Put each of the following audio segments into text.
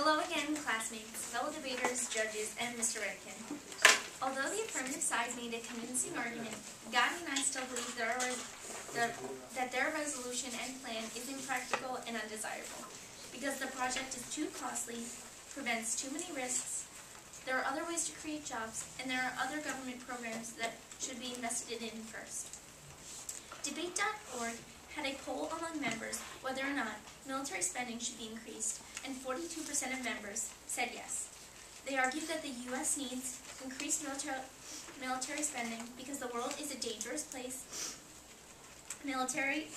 Hello again, classmates, fellow debaters, judges, and Mr. Redkin. Although the affirmative side made a convincing argument, God and I still believe that their resolution and plan is impractical and undesirable, because the project is too costly, prevents too many risks, there are other ways to create jobs, and there are other government programs that should be invested in first. Debate.org had a poll among members whether or not military spending should be increased, and 42% of members said yes. They argued that the U.S. needs increased military spending because the world is a dangerous place. Military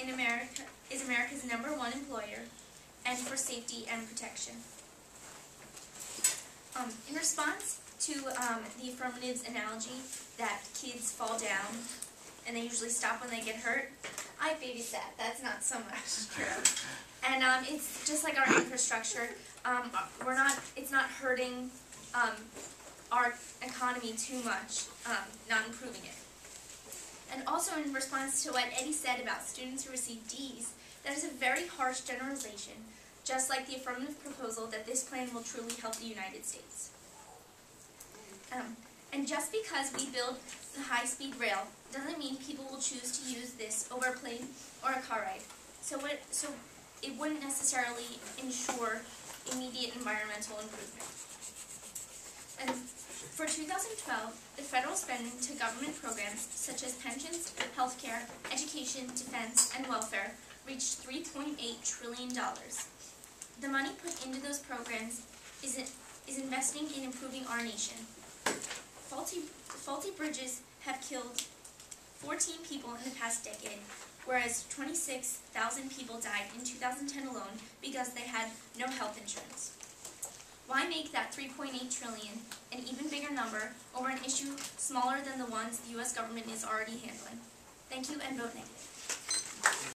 in America is America's #1 employer, and for safety and protection. In response to the affirmative's analogy that kids fall down and they usually stop when they get hurt, I babysat. That's not so much true. And it's just like our infrastructure. It's not hurting our economy too much, not improving it. And also in response to what Eddie said about students who receive D's, that is a very harsh generalization, just like the affirmative proposal that this plan will truly help the United States. And just because we build the high-speed rail doesn't mean people will choose to use this over a plane or a car ride. So it wouldn't necessarily ensure immediate environmental improvement. And for 2012, the federal spending to government programs such as pensions, healthcare, education, defense, and welfare reached $3.8 trillion. The money put into those programs is investing in improving our nation. Faulty bridges have killed 14 people in the past decade, whereas 26,000 people died in 2010 alone because they had no health insurance. Why make that $3.8 trillion an even bigger number over an issue smaller than the ones the U.S. government is already handling? Thank you, and vote negative.